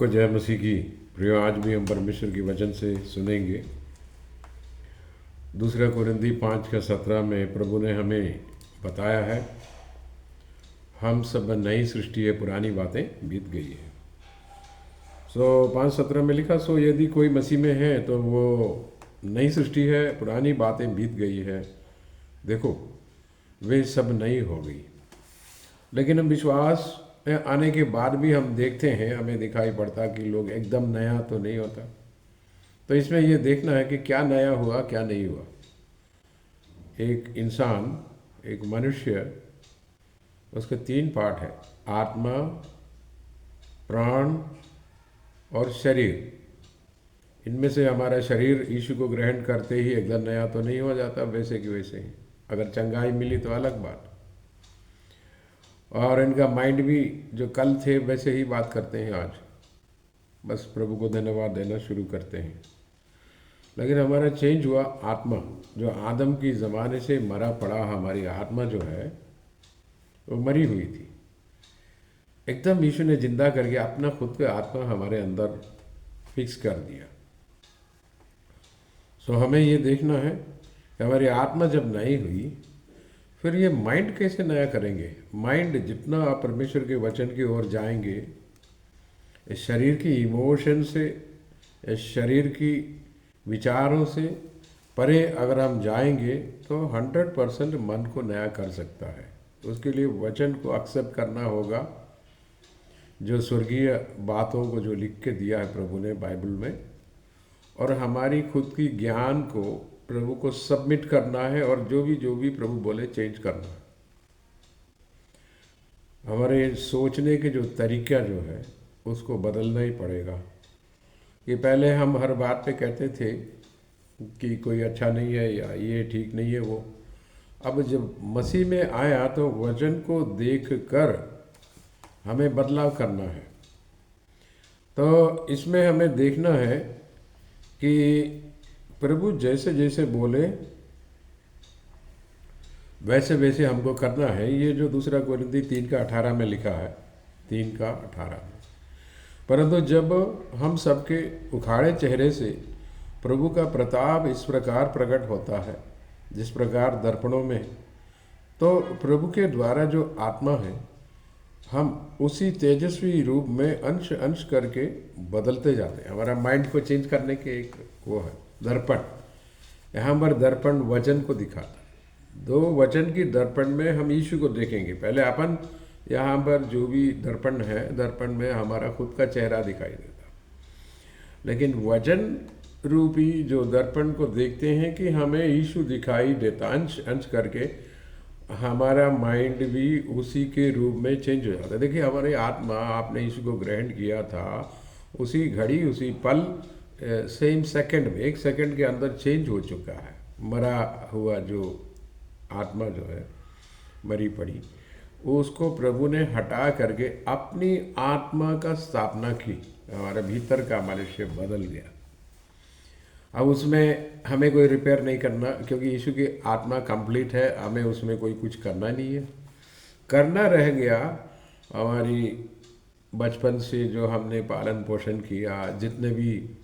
सबको जय मसीह की। प्रियो, आज भी हम परमेश्वर के वचन से सुनेंगे। दूसरा कुरिन्थी 5:17 में प्रभु ने हमें बताया है, हम सब नई सृष्टि है, पुरानी बातें बीत गई है। 5:17 में लिखा, सो यदि कोई मसीह में है तो वो नई सृष्टि है, पुरानी बातें बीत गई है, देखो वे सब नई हो गई। लेकिन हम विश्वास आने के बाद भी हम देखते हैं, हमें दिखाई पड़ता कि लोग एकदम नया तो नहीं होता। तो इसमें ये देखना है कि क्या नया हुआ, क्या नहीं हुआ। एक इंसान, एक मनुष्य, उसके 3 पार्ट है, आत्मा, प्राण और शरीर। इनमें से हमारा शरीर यीशु को ग्रहण करते ही एकदम नया तो नहीं हो जाता, वैसे कि वैसे ही। अगर चंगाई मिली तो अलग बात। और इनका माइंड भी जो कल थे वैसे ही बात करते हैं आज, बस प्रभु को धन्यवाद देना शुरू करते हैं। लेकिन हमारा चेंज हुआ आत्मा, जो आदम की ज़माने से मरा पड़ा हमारी आत्मा जो है वो मरी हुई थी। एकदम यीशु ने जिंदा करके अपना खुद का आत्मा हमारे अंदर फिक्स कर दिया। हमें ये देखना है कि हमारी आत्मा जब नई हुई, फिर ये माइंड कैसे नया करेंगे। माइंड जितना आप परमेश्वर के वचन की ओर जाएंगे, इस शरीर की इमोशन से, इस शरीर की विचारों से परे अगर हम जाएंगे तो 100% मन को नया कर सकता है। उसके लिए वचन को एक्सेप्ट करना होगा, जो स्वर्गीय बातों को जो लिख के दिया है प्रभु ने बाइबल में, और हमारी खुद की ज्ञान को प्रभु को सबमिट करना है, और जो भी प्रभु बोले चेंज करना है। हमारे सोचने के जो तरीका जो है उसको बदलना ही पड़ेगा। कि पहले हम हर बात पे कहते थे कि कोई अच्छा नहीं है या ये ठीक नहीं है वो। अब जब मसीह में आया तो वचन को देख कर हमें बदलाव करना है। तो इसमें हमें देखना है कि प्रभु जैसे जैसे बोले वैसे वैसे हमको करना है। ये जो दूसरा कोरिन्थी 3:18 में लिखा है, 3:18 में, परंतु जब हम सबके उखाड़े चेहरे से प्रभु का प्रताप इस प्रकार प्रकट होता है, जिस प्रकार दर्पणों में, तो प्रभु के द्वारा जो आत्मा है, हम उसी तेजस्वी रूप में अंश अंश करके बदलते जाते हैं। हमारा माइंड को चेंज करने के एक वो है दर्पण। यहाँ पर दर्पण वचन को दिखाता है। 2 वचन की दर्पण में हम यीशु को देखेंगे। पहले अपन यहाँ पर जो भी दर्पण है, दर्पण में हमारा खुद का चेहरा दिखाई देता, लेकिन वचन रूपी जो दर्पण को देखते हैं कि हमें यीशु दिखाई देता, अंश अंश करके हमारा माइंड भी उसी के रूप में चेंज हो जाता है। देखिए, हमारी आत्मा, आपने यीशु को ग्रहण किया था, उसी घड़ी उसी पल सेम सेकंड में, 1 सेकंड के अंदर चेंज हो चुका है। मरा हुआ जो आत्मा जो है मरी पड़ी, उसको प्रभु ने हटा करके अपनी आत्मा का स्थापना की। हमारे भीतर का मनुष्य बदल गया। अब उसमें हमें कोई रिपेयर नहीं करना, क्योंकि यीशु की आत्मा कंप्लीट है। हमें उसमें कोई कुछ करना नहीं है। करना रह गया हमारी बचपन से जो हमने पालन पोषण किया, जितने भी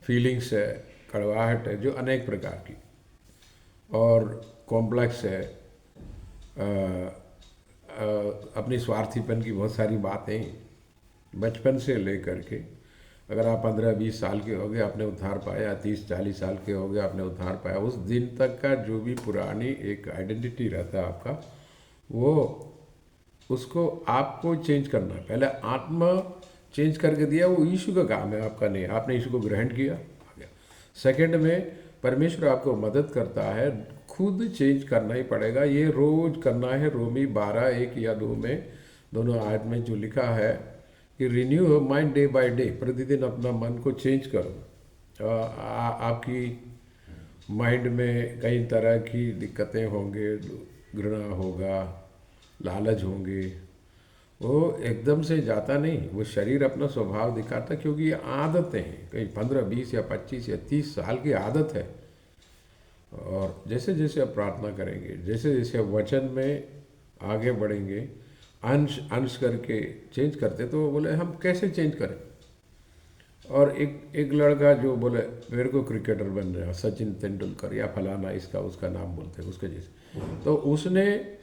फीलिंग्स है, कड़वाहट है जो अनेक प्रकार की और कॉम्प्लेक्स है, अपनी स्वार्थीपन की बहुत सारी बातें बचपन से लेकर के, अगर आप 15-20 साल के हो गए आपने उद्धार पाया, 30-40 साल के हो गए आपने उद्धार पाया, उस दिन तक का जो भी पुरानी एक आइडेंटिटी रहता है आपका, वो उसको आपको चेंज करना है। पहले आत्मा चेंज करके दिया, वो यीशु का काम है, आपका नहीं। आपने यीशु को ग्रहण किया, आ गया। सेकंड में परमेश्वर आपको मदद करता है, खुद चेंज करना ही पड़ेगा। ये रोज करना है। रोमी 12:1 या 2 में, दोनों आयत में जो लिखा है कि renew your mind day by day, प्रतिदिन अपना मन को चेंज करो। आपकी माइंड में कई तरह की दिक्कतें होंगे, घृणा होगा, लालच होंगे, वो एकदम से जाता नहीं। वो शरीर अपना स्वभाव दिखाता, क्योंकि ये आदतें हैं, कहीं 15, 20 या 25 या 30 साल की आदत है। और जैसे जैसे आप प्रार्थना करेंगे, जैसे जैसे आप वचन में आगे बढ़ेंगे, अंश अंश करके चेंज करते, तो बोले हम कैसे चेंज करें। और एक लड़का जो बोले मेरे को क्रिकेटर बन रहा, सचिन तेंदुलकर या फलाना, इसका उसका नाम बोलते हैं उसके जैसे, तो उसने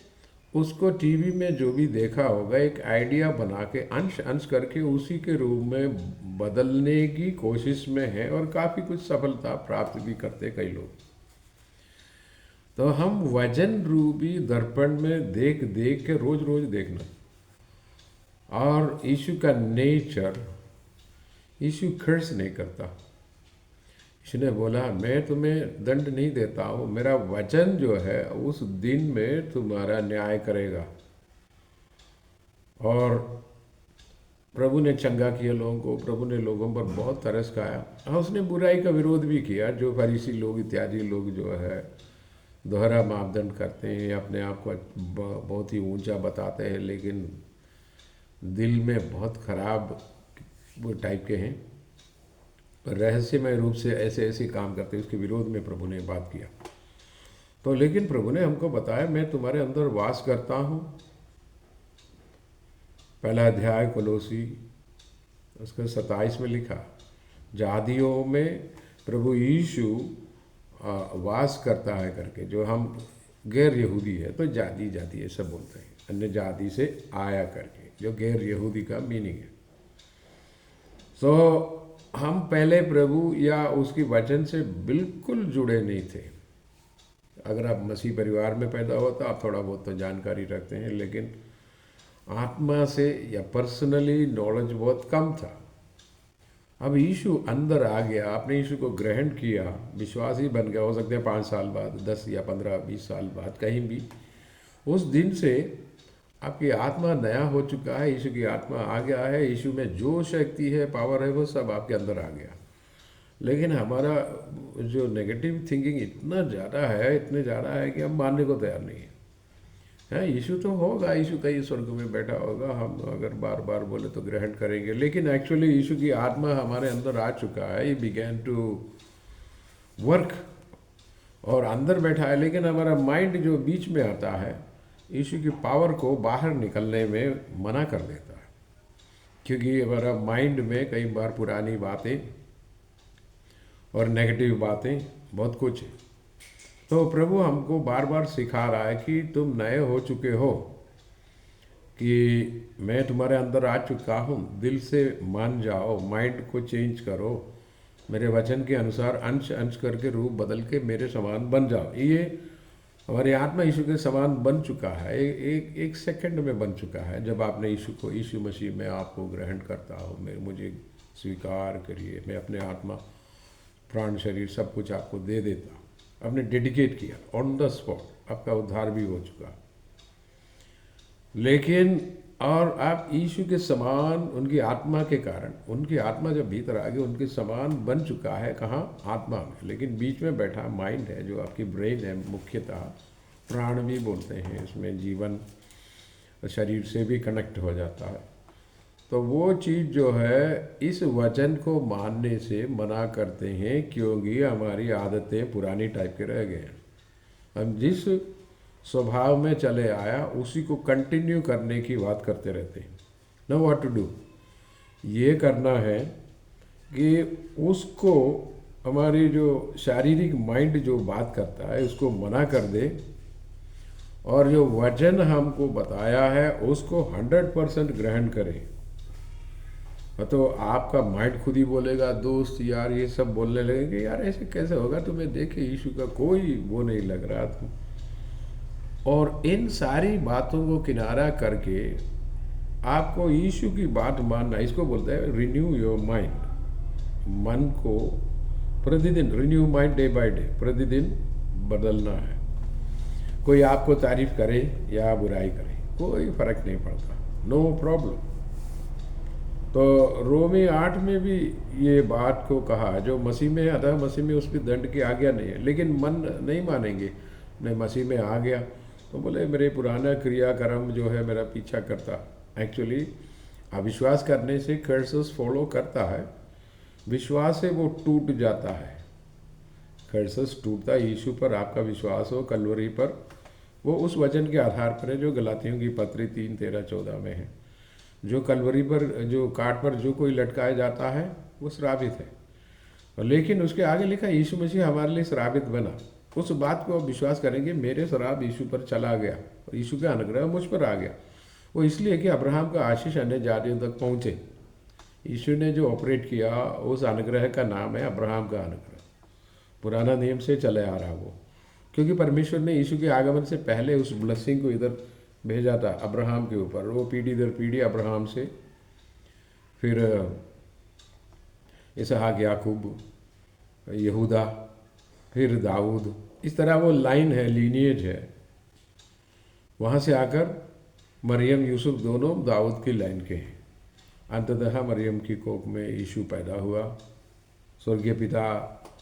उसको टीवी में जो भी देखा होगा एक आइडिया बना के अंश अंश करके उसी के रूप में बदलने की कोशिश में है, और काफ़ी कुछ सफलता प्राप्त भी करते कई लोग। तो हम वजन रूपी दर्पण में देख देख के रोज रोज देखना, और यीशु का नेचर, यीशु खर्च नहीं करता। यीशु ने बोला मैं तुम्हें दंड नहीं देता हूँ, मेरा वचन जो है उस दिन में तुम्हारा न्याय करेगा। और प्रभु ने चंगा किया लोगों को, प्रभु ने लोगों पर बहुत तरस खाया। हाँ, उसने बुराई का विरोध भी किया, जो फरीसी लोग इत्यादि लोग जो है दोहरा मापदंड करते हैं, अपने आप को बहुत ही ऊंचा बताते हैं, लेकिन दिल में बहुत खराब वो टाइप के हैं, रहस्यमय रूप से ऐसे ऐसे काम करते हैं। उसके विरोध में प्रभु ने बात किया। तो लेकिन प्रभु ने हमको बताया मैं तुम्हारे अंदर वास करता हूँ। पहला अध्याय कोलोसी उसका 27 में लिखा, जादियों में प्रभु यीशु वास करता है करके। जो हम गैर यहूदी है तो जादी जादी ऐसा बोलते हैं, अन्य जाति से आया करके, जो गैर यहूदी का मीनिंग है। तो हम पहले प्रभु या उसकी वचन से बिल्कुल जुड़े नहीं थे। अगर आप मसीह परिवार में पैदा हो तो आप थोड़ा बहुत तो जानकारी रखते हैं, लेकिन आत्मा से या पर्सनली नॉलेज बहुत कम था। अब यीशु अंदर आ गया, आपने यीशु को ग्रहण किया, विश्वासी बन गया। हो सकता है 5 साल बाद, 10 या 15 20 साल बाद, कहीं भी उस दिन से आपकी आत्मा नया हो चुका है, यीशु की आत्मा आ गया है। यीशु में जो शक्ति है, पावर है, वो सब आपके अंदर आ गया। लेकिन हमारा जो नेगेटिव थिंकिंग इतना ज़्यादा है, इतने ज़्यादा है कि हम मानने को तैयार नहीं है। यीशु तो होगा, यीशु कहीं स्वर्ग में बैठा होगा, हम अगर बार बार बोले तो ग्रहण करेंगे, लेकिन एक्चुअली यीशु की आत्मा हमारे अंदर आ चुका है। ये बिगैन टू वर्क और अंदर बैठा है, लेकिन हमारा माइंड जो बीच में आता है यीशु की पावर को बाहर निकलने में मना कर देता है, क्योंकि हमारा माइंड में कई बार पुरानी बातें और नेगेटिव बातें बहुत कुछ है। तो प्रभु हमको बार बार सिखा रहा है कि तुम नए हो चुके हो, कि मैं तुम्हारे अंदर आ चुका हूँ, दिल से मान जाओ, माइंड को चेंज करो, मेरे वचन के अनुसार अंश अंश करके रूप बदल के मेरे समान बन जाओ। ये हमारी आत्मा यीशु के समान बन चुका है, एक सेकंड में बन चुका है। जब आपने यीशु मसीह में आपको ग्रहण करता हो, मुझे स्वीकार करिए, मैं अपने आत्मा प्राण शरीर सब कुछ आपको दे देता हूँ, आपने डेडिकेट किया, ऑन द स्पॉट आपका उद्धार भी हो चुका। लेकिन और आप यीशु के समान उनकी आत्मा के कारण, उनकी आत्मा जब भीतर आ गई, उनके समान बन चुका है। कहाँ? आत्मा में। लेकिन बीच में बैठा माइंड है, जो आपकी ब्रेन है, मुख्यतः प्राण भी बोलते हैं, इसमें जीवन शरीर से भी कनेक्ट हो जाता है। तो वो चीज़ जो है इस वचन को मानने से मना करते हैं, क्योंकि हमारी आदतें पुरानी टाइप के रह गए हैं। हम जिस स्वभाव में चले आया उसी को कंटिन्यू करने की बात करते रहते हैं। नो व्हाट टू डू, ये करना है कि उसको हमारी जो शारीरिक माइंड जो बात करता है उसको मना कर दे, और जो वचन हमको बताया है उसको 100% ग्रहण करें। तो आपका माइंड खुद ही बोलेगा, दोस्त यार ये सब बोलने लगेंगे, यार ऐसे कैसे होगा, तुम्हें देखे यीशु का कोई वो नहीं लग रहा था। और इन सारी बातों को किनारा करके आपको यीशु की बात मानना, इसको बोलते हैं रिन्यू योर माइंड। मन को प्रतिदिन renew mind, day by day, प्रतिदिन बदलना है। कोई आपको तारीफ करे या बुराई करे, कोई फर्क नहीं पड़ता, नो प्रॉब्लम। तो रोमी 8 में भी ये बात को कहा, जो मसीह में है, अतः मसीह में उसकी दंड की आज्ञा नहीं है। लेकिन मन नहीं मानेंगे, मैं मसीह में आ गया तो बोले मेरे पुराना क्रियाक्रम जो है मेरा पीछा करता। एक्चुअली अविश्वास करने से कर्सेस फॉलो करता है, विश्वास से वो टूट जाता है। कर्सेस टूटता, यीशु पर आपका विश्वास हो, कलवरी पर वो उस वचन के आधार पर है जो गलातियों की पत्री 3:13-14 में है। जो कलवरी पर, जो काट पर जो कोई लटकाया जाता है वो श्रापित है, और लेकिन उसके आगे लिखा यीशु मसीह हमारे लिए श्रापित बना। उस बात को आप विश्वास करेंगे, मेरे श्राप यीशु पर चला गया और यीशु का अनुग्रह मुझ पर आ गया। वो इसलिए कि अब्राहम का आशीष अन्य जातियों तक पहुँचे। यीशु ने जो ऑपरेट किया उस अनुग्रह का नाम है अब्राहम का अनुग्रह। पुराना नियम से चले आ रहा वो, क्योंकि परमेश्वर ने यीशु के आगमन से पहले उस ब्लेसिंग को इधर भेजा था अब्राहम के ऊपर। वो पीढ़ी दर पीढ़ी अब्राहम से, फिर इसहाक, याकूब, यहूदा, फिर दाऊद, इस तरह वो लाइन है, लीनिएज है। वहाँ से आकर मरियम, यूसुफ दोनों दाऊद की लाइन के हैं। अंततः मरियम की कोख में यीशु पैदा हुआ, स्वर्गीय पिता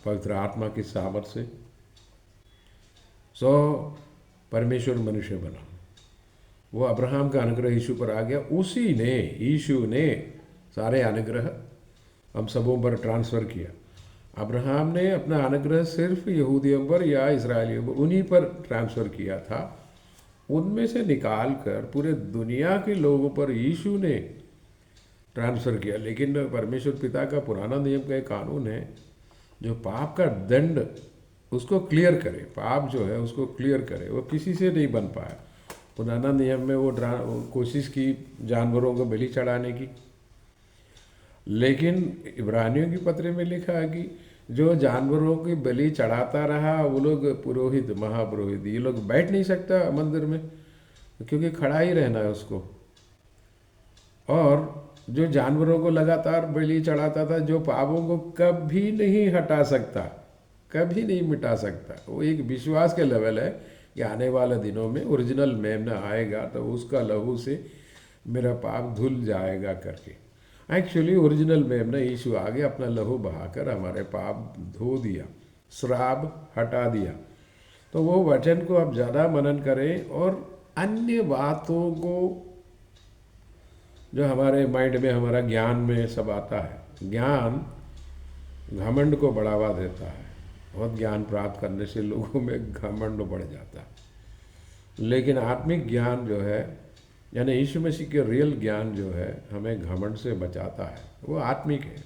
पवित्र आत्मा की सामर्थ से। परमेश्वर मनुष्य बना, वो अब्राहम का अनुग्रह यीशु पर आ गया। उसी ने, यीशु ने सारे अनुग्रह हम सबों पर ट्रांसफ़र किया। अब्राहम ने अपना अनुग्रह सिर्फ यहूदियों पर या इस्राएलियों पर, उन्हीं पर ट्रांसफ़र किया था। उनमें से निकाल कर पूरे दुनिया के लोगों पर यीशु ने ट्रांसफ़र किया। लेकिन परमेश्वर पिता का पुराना नियम का एक कानून है जो पाप का दंड उसको क्लियर करे, पाप जो है उसको क्लियर करे। वो किसी से नहीं बन पाया। पुराना नियम में वो कोशिश की जानवरों को बलि चढ़ाने की, लेकिन इब्रानियों की पत्री में लिखा है कि जो जानवरों की बलि चढ़ाता रहा वो लोग पुरोहित, महापुरोहित, ये लोग बैठ नहीं सकता मंदिर में क्योंकि खड़ा ही रहना है उसको। और जो जानवरों को लगातार बलि चढ़ाता था, जो पापों को कभी नहीं हटा सकता, कभी नहीं मिटा सकता, वो एक विश्वास के लेवल है कि आने वाले दिनों में ओरिजिनल मेमना आएगा तो उसका लहू से मेरा पाप धुल जाएगा करके। एक्चुअली ओरिजिनल मेमना यीशु आगे अपना लहू बहाकर हमारे पाप धो दिया, श्राप हटा दिया। तो वो वचन को आप ज़्यादा मनन करें, और अन्य बातों को जो हमारे माइंड में, हमारा ज्ञान में सब आता है, ज्ञान घमंड को बढ़ावा देता है। बहुत ज्ञान प्राप्त करने से लोगों में घमंड बढ़ जाता है। लेकिन आत्मिक ज्ञान जो है, यानी यीशु मसीह के रियल ज्ञान जो है, हमें घमंड से बचाता है, वो आत्मिक है।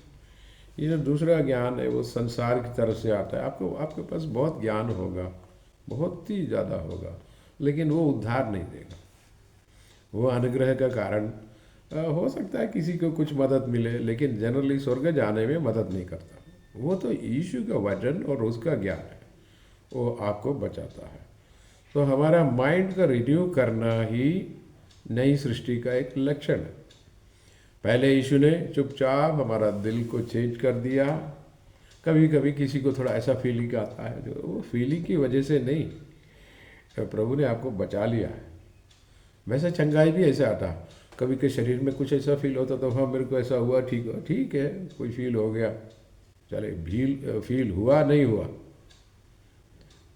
ये जो दूसरा ज्ञान है वो संसार की तरफ से आता है। आपके पास बहुत ज्ञान होगा, बहुत ही ज़्यादा होगा, लेकिन वो उद्धार नहीं देगा। वो अनुग्रह का कारण हो सकता है किसी को कुछ मदद मिले, लेकिन जनरली स्वर्ग जाने में मदद नहीं करता। वो तो यीशु का वचन और उसका ज्ञान है, वो आपको बचाता है। तो हमारा माइंड का रिन्यू करना ही नई सृष्टि का एक लक्षण है। पहले यीशु ने चुपचाप हमारा दिल को चेंज कर दिया। कभी कभी किसी को थोड़ा ऐसा फीलिंग आता है, जो वो फीलिंग की वजह से नहीं, प्रभु ने आपको बचा लिया है। वैसे चंगाई भी ऐसे आता, कभी के शरीर में कुछ ऐसा फील होता तो हाँ मेरे को ऐसा हुआ, ठीक है, कोई फील हो गया, चले, फील हुआ नहीं हुआ,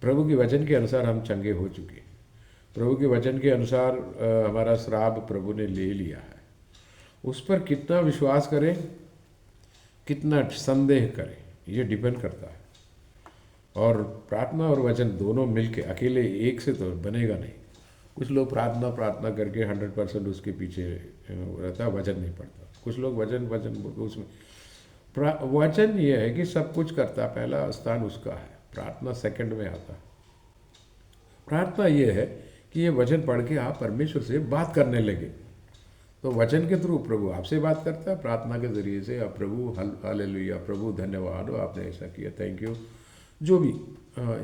प्रभु के वचन के अनुसार हम चंगे हो चुके। प्रभु के वचन के अनुसार हमारा श्राप प्रभु ने ले लिया है। उस पर कितना विश्वास करें, कितना संदेह करें, ये डिपेंड करता है। और प्रार्थना और वचन दोनों मिलके, अकेले एक से तो बनेगा नहीं। कुछ लोग प्रार्थना करके 100% उसके पीछे रहता है, वचन नहीं पढ़ता। कुछ लोग वचन उसमें, वचन ये है कि सब कुछ करता, पहला स्थान उसका है, प्रार्थना सेकंड में आता है। प्रार्थना ये है कि ये वचन पढ़ के आप परमेश्वर से बात करने लगे, तो वचन के थ्रू प्रभु आपसे बात करता है। प्रार्थना के ज़रिए से आप प्रभु हालेलुया, प्रभु धन्यवाद हो आपने ऐसा किया, थैंक यू, जो भी,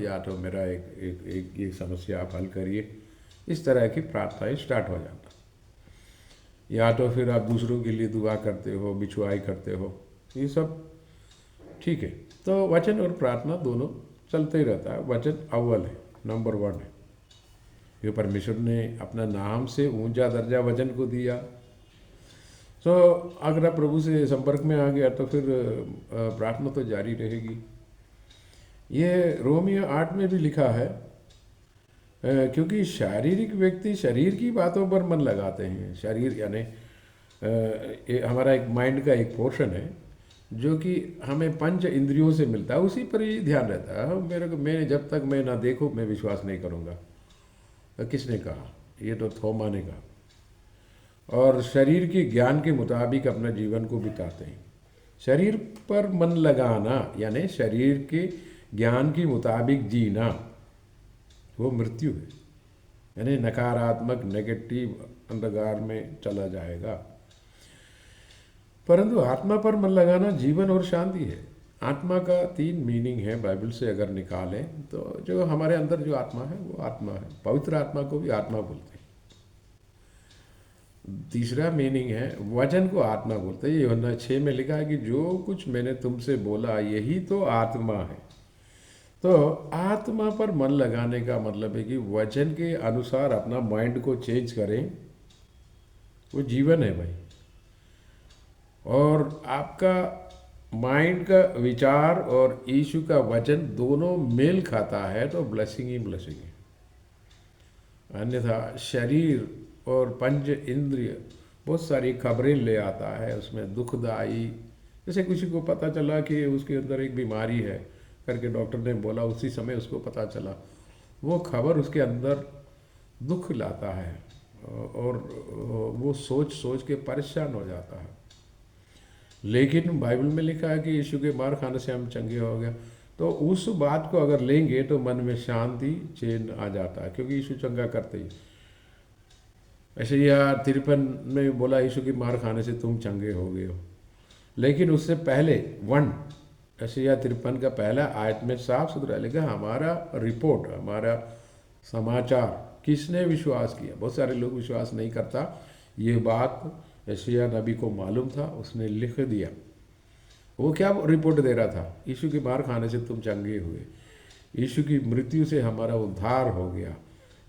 या तो मेरा एक समस्या आप हल करिए, इस तरह की प्रार्थनाएं स्टार्ट हो जाता। या तो फिर आप दूसरों के लिए दुआ करते हो, बिछुआई करते हो, ये सब ठीक है। तो वचन और प्रार्थना दोनों चलते ही रहता है। वचन अव्वल है, नंबर 1 है। ये परमेश्वर ने अपना नाम से ऊंचा दर्जा वचन को दिया। तो अगर आप प्रभु से संपर्क में आ गया तो फिर प्रार्थना तो जारी रहेगी। ये रोमियो 8 में भी लिखा है, क्योंकि शारीरिक व्यक्ति शरीर की बातों पर मन लगाते हैं। शरीर यानी हमारा एक माइंड का एक पोर्शन है जो कि हमें पंच इंद्रियों से मिलता है, उसी पर ही ध्यान रहता है। मैं जब तक मैं ना देखूँ मैं विश्वास नहीं करूँगा। किसने कहा? ये तो थोमा ने कहा। और शरीर के ज्ञान के मुताबिक अपना जीवन को बिताते हैं। शरीर पर मन लगाना यानी शरीर के ज्ञान के मुताबिक जीना, वो मृत्यु है, यानी नकारात्मक नेगेटिव अंधकार में चला जाएगा। परंतु आत्मा पर मन लगाना जीवन और शांति है। आत्मा का 3 मीनिंग है बाइबल से अगर निकालें तो। जो हमारे अंदर जो आत्मा है वो आत्मा है, पवित्र आत्मा को भी आत्मा बोलते हैं। तीसरा मीनिंग है वचन को आत्मा बोलते हैं। यूहन्ना 6 में लिखा है कि जो कुछ मैंने तुमसे बोला यही तो आत्मा है। तो आत्मा पर मन लगाने का मतलब है कि वचन के अनुसार अपना माइंड को चेंज करें, वो जीवन है भाई। और आपका माइंड का विचार और यीशु का वचन दोनों मेल खाता है तो ब्लेसिंग ही ब्लेसिंग है। अन्यथा शरीर और पंच इंद्रिय बहुत सारी खबरें ले आता है, उसमें दुखदाई। जैसे किसी को पता चला कि उसके अंदर एक बीमारी है करके डॉक्टर ने बोला, उसी समय उसको पता चला, वो खबर उसके अंदर दुख लाता है और वो सोच सोच के परेशान हो जाता है। लेकिन बाइबल में लिखा है कि यीशु के मार खाने से हम चंगे हो गए। तो उस बात को अगर लेंगे तो मन में शांति चैन आ जाता है, क्योंकि यीशु चंगा करते ही। यशायाह 53 में बोला यीशु की मार खाने से तुम चंगे हो गए हो। लेकिन उससे पहले यशायाह 53 का पहला आयत में साफ सुथरा लिखा हमारा रिपोर्ट, हमारा समाचार किसने विश्वास किया। बहुत सारे लोग विश्वास नहीं करता। ये बात यशायाह नबी को मालूम था, उसने लिख दिया। वो क्या रिपोर्ट दे रहा था? यीशु की मार खाने से तुम चंगे हुए, यीशु की मृत्यु से हमारा उद्धार हो गया।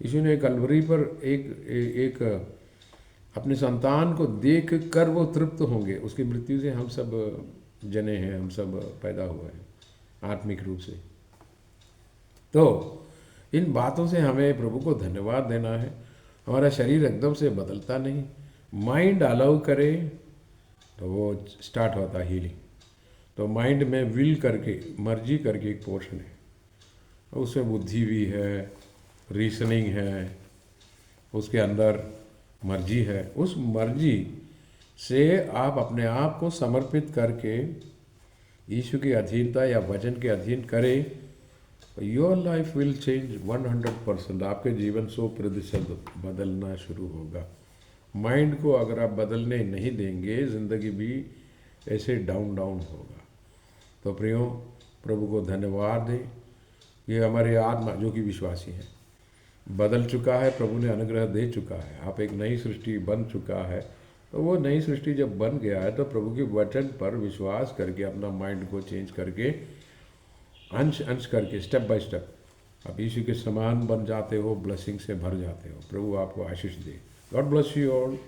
यीशु ने कलवरी पर एक अपने संतान को देख कर वो तृप्त होंगे। उसकी मृत्यु से हम सब जने हैं, हम सब पैदा हुए हैं आत्मिक रूप से। तो इन बातों से हमें प्रभु को धन्यवाद देना है। हमारा शरीर एकदम से बदलता नहीं, माइंड अलाउ करे तो वो स्टार्ट होता है हीलिंग। तो माइंड में विल करके, मर्जी करके एक पोर्शन है, उसमें बुद्धि भी है, रीजनिंग है, उसके अंदर मर्जी है। उस मर्जी से आप अपने आप को समर्पित करके यीशु की अधीनता या वचन के अधीन करें, योर लाइफ विल चेंज 100%। आपके जीवन 100% बदलना शुरू होगा। माइंड को अगर आप बदलने नहीं देंगे, ज़िंदगी भी ऐसे डाउन होगा। तो प्रियो, प्रभु को धन्यवाद दें। ये हमारे आत्मा जो कि विश्वासी हैं बदल चुका है, प्रभु ने अनुग्रह दे चुका है। आप एक नई सृष्टि बन चुका है। तो वो नई सृष्टि जब बन गया है तो प्रभु के वचन पर विश्वास करके अपना माइंड को चेंज करके अंश अंश करके स्टेप बाय स्टेप आप यीशु के समान बन जाते हो, ब्लेसिंग से भर जाते हो। प्रभु आपको आशीष दे। God bless you all.